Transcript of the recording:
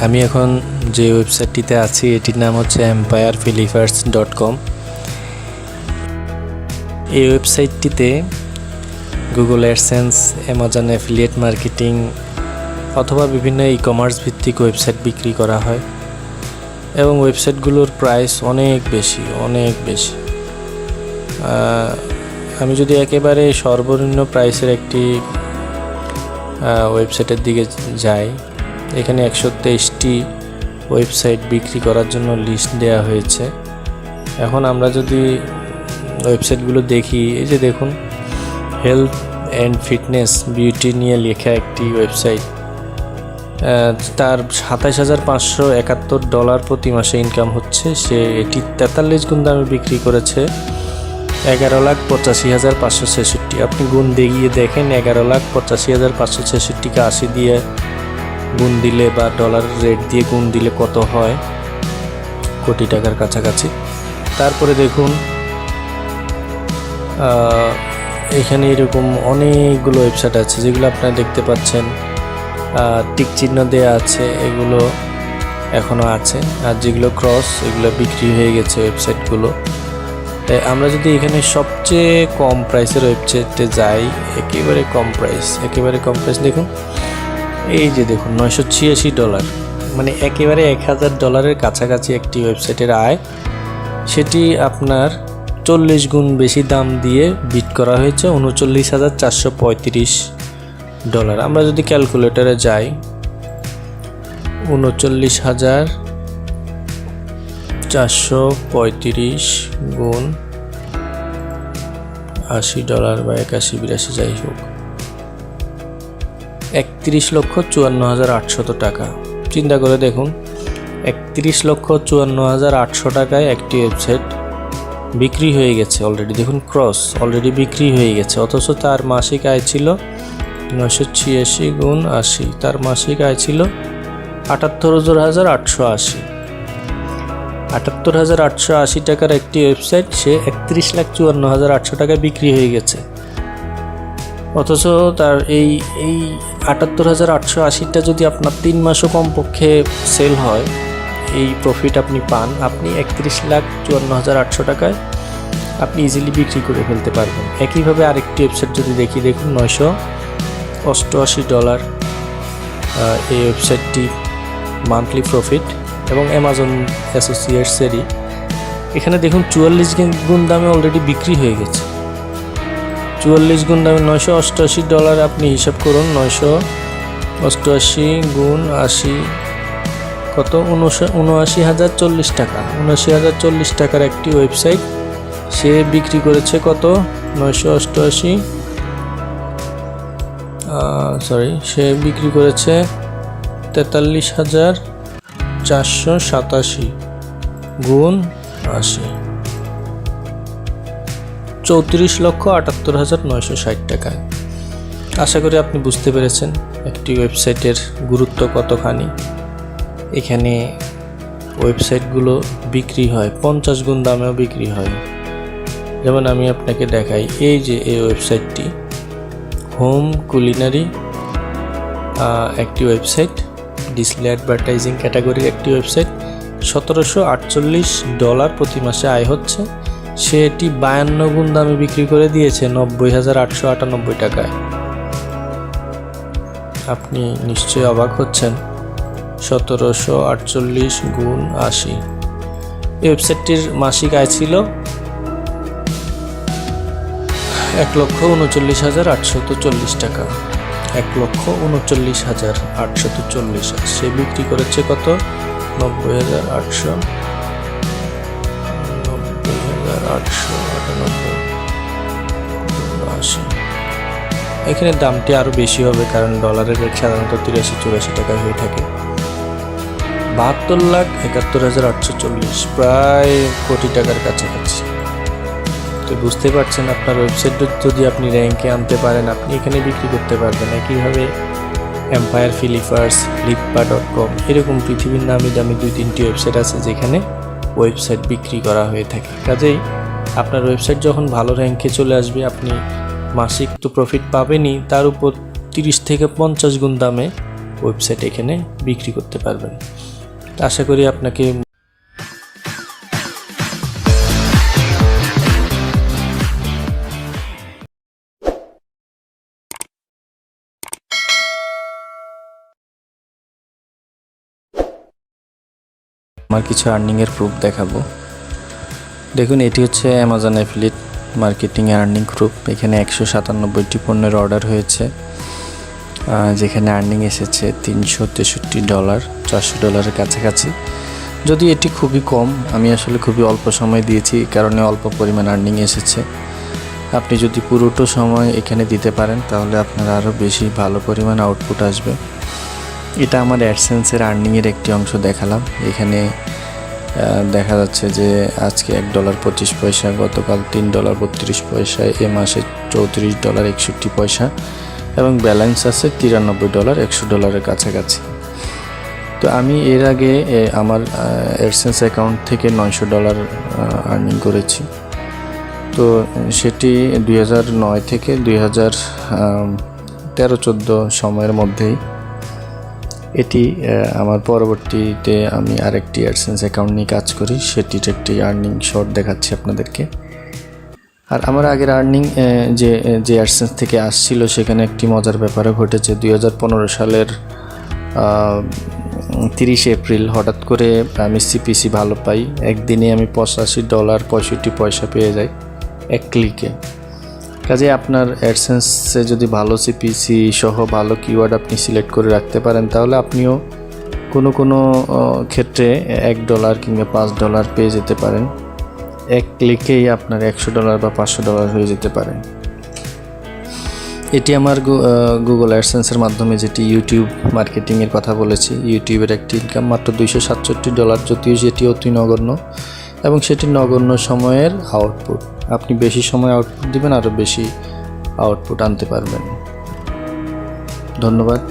আমি এখন যে ওয়েবসাইটটিতে আছি এটির নাম হচ্ছে empirephilippers.com। এই ওয়েবসাইটটিতে Google AdSense, Amazon affiliate marketing অথবা বিভিন্ন ই-কমার্স ভিত্তিক ওয়েবসাইট বিক্রি করা হয় এবং ওয়েবসাইটগুলোর প্রাইস অনেক বেশি। আমি যদি একেবারে সর্বনিম্ন প্রাইসের একটি ওয়েবসাইটের দিকে যাই, এখানে 123টি ওয়েবসাইট বিক্রি করার জন্য লিস্ট দেওয়া হয়েছে। এখন আমরা যদি ওয়েবসাইটগুলো দেখি, এই যে দেখুন, হেলথ অ্যান্ড ফিটনেস বিউটি নিয়ে লেখা একটি ওয়েবসাইট, তার $27,571 প্রতি মাসে ইনকাম হচ্ছে। সে এটি 43 গুণ দামে বিক্রি করেছে 11,85,566। আপনি গুণ দিয়ে দেখেন 11,85,566কে 80 দিয়ে গুণ দিলে বা ডলার রেট দিয়ে গুণ দিলে কত হয়, কোটি টাকার কাছাকাছি। তারপরে দেখুন এখানে এরকম অনেকগুলো ওয়েবসাইট আছে যেগুলো আপনারা দেখতে পাচ্ছেন, টিক চিহ্ন দেওয়া আছে, এগুলো এখনও আছে, আর যেগুলো ক্রস এগুলো বিক্রি হয়ে গেছে ওয়েবসাইটগুলো। তাই আমরা যদি এখানে সবচেয়ে কম প্রাইসের ওয়েবসাইটে যাই, একেবারে কম প্রাইস দেখুন, এই যে দেখুন $986, মানে একেবারে $1,000 কাছাকাছি একটি ওয়েবসাইটের আয়। সেটি আপনার 40 গুণ বেশি দাম দিয়ে বিট করা হয়েছে $39,435। আমরা যদি ক্যালকুলেটরে যাই, 39,435 গুণ $80 বা 81-82 যাই হোক, 31,54,800 টাকা। চিন্তা করে দেখুন, 31,54,800 টাকায় একটি ওয়েবসাইট বিক্রি হয়ে গেছে অলরেডি। দেখুন ক্রস অলরেডি বিক্রি হয়ে গেছে, অথচ তার মাসিক আয় ছিল 986 গুণ 80, তার মাসিক আয় ছিল 78,880। 78,880 টাকার একটি ওয়েবসাইট সে 31,54,800 টাকায় বিক্রি হয়ে গেছে, অথচ তার এই 78,880টা যদি আপনার 3 মাসও কমপক্ষে সেল হয়, এই প্রফিট আপনি পান, আপনি 31,54,800 টাকায় আপনি ইজিলি বিক্রি করে ফেলতে পারবেন। একইভাবে আরেকটি ওয়েবসাইট যদি দেখি, দেখুন $988 এই ওয়েবসাইটটি মান্থলি প্রফিট এবং অ্যামাজন অ্যাসোসিয়েটসেরই। এখানে দেখুন 44 গুণ দামে অলরেডি বিক্রি হয়ে গেছে। 44 গুণ দামে $988, আপনি হিসাব করুন, 988 গুণ 80 কত, 79,040 টাকা। 79,040 টাকার একটি ওয়েবসাইট সে বিক্রি করেছে কত, সে বিক্রি করেছে 43,487 গুণ 80, 34,78,960 টাকায়। আশা করি আপনি বুঝতে পেরেছেন একটি ওয়েবসাইটের গুরুত্ব কতখানি। এখানে ওয়েবসাইটগুলো বিক্রি হয় 50 গুণ দামেও বিক্রি হয়। যেমন আমি আপনাকে দেখাই, এই যে এই ওয়েবসাইটটি হোম কুলিনারি একটি ওয়েবসাইট, ডিসপ্লে অ্যাডভার্টাইজিং ক্যাটাগরির একটি ওয়েবসাইট, $1,748 প্রতি মাসে আয় হচ্ছে। সে এটি 52 গুণ দামে বিক্রি করে দিয়েছে 90,898 টাকায়। আপনি নিশ্চয়ই অবাক হচ্ছেন, 1748 গুণ 80। এই ওয়েবসাইটটির মাসিক আয় ছিল 1,39,840 টাকা। 1,39,840। সে বিক্রি করেছে কত, 90,898। এখানে দামটি আরও বেশি হবে, কারণ ডলারের রেট সাধারণত 83-84 টাকা হয়ে থাকে। 72,71,840, প্রায় কোটি টাকার কাছাকাছি। তো বুঝতে পারছেন, আপনার ওয়েবসাইট যদি আপনি র্যাঙ্কে আনতে পারেন, আপনি এখানে বিক্রি করতে পারবেন। একইভাবে এম্পায়ার ফিলিপার্স, flippa.com, এরকম পৃথিবীর নামি দামি 2-3টি ওয়েবসাইট আছে যেখানে ওয়েবসাইট বিক্রি করা হয়ে থাকে। কাজেই আপনার ওয়েবসাইট যখন ভালো র্যাঙ্কে চলে আসবে, আপনি মাসিক তো প্রফিট পাবেনই, তার উপর 30 থেকে 50 গুণ দামে ওয়েবসাইট এখানে বিক্রি করতে পারবেন। আশা করি আপনাকে আমার কিছু আর্নিংয়ের প্রুফ দেখাবো। দেখুন, এটি হচ্ছে Amazon affiliate marketing earning proof. এখানে 197টি পণ্যের অর্ডার হয়েছে, যেখানে আর্নিং এসেছে $363, $400 কাছাকাছি। যদি এটি খুবই কম, আমি আসলে খুবই অল্প সময় দিয়েছি, এই কারণে অল্প পরিমাণ আর্নিং এসেছে। আপনি যদি পুরোটা সময় এখানে দিতে পারেন তাহলে আপনার আরও বেশি ভালো পরিমাণ আউটপুট আসবে। এটা আমার অ্যাডসেন্সের আর্নিংয়ের একটি অংশ দেখালাম। এখানে দেখা যাচ্ছে যে আজকে $1.25, গতকাল $3.32, এ মাসে $34.61 এবং ব্যালেন্স আছে $93, $100 কাছাকাছি। তো আমি এর আগে আমার অ্যাডসেন্স অ্যাকাউন্ট থেকে $900 আর্নিং করেছি। তো সেটি 2009 থেকে 2013-14 সময়ের মধ্যেই। এটি আমার পরবর্তীতে আমি আরেকটি অ্যাডসেন্স অ্যাকাউন্ট নিয়ে কাজ করি, সেটির একটি আর্নিং শর্ট দেখাচ্ছি আপনাদেরকে। আর আমার আগের আর্নিং যে অ্যাডসেন্স থেকে আসছিল, সেখানে একটি মজার ব্যাপারও ঘটেছে। 2015 সালের 30 এপ্রিল হঠাৎ করে আমি সিপিসি ভালো পাই। একদিনে আমি $85.65 পেয়ে যাই এক ক্লিকে। কাজে আপনার অ্যাডসেন্সে যদি ভালো সিপিসি সহ ভালো কিওয়ার্ড আপনি সিলেক্ট করে রাখতে পারেন, তাহলে আপনিও কোনো ক্ষেত্রে $1 কিংবা $5 পেয়ে যেতে পারেন। এক ক্লিকেই আপনার $100 বা $500 হয়ে যেতে পারে। এটি আমার গুগল অ্যাডসেন্সের মাধ্যমে, যেটি ইউটিউব মার্কেটিংয়ের কথা বলেছি, ইউটিউবের একটি ইনকাম মাত্র $267, যদিও সেটি অতি নগণ্য এবং সেটি নগণ্য সময়ের আউটপুট। আপনি বেশি সময় আউটপুট দিবেন, আরও বেশি আউটপুট আনতে পারবেন। ধন্যবাদ।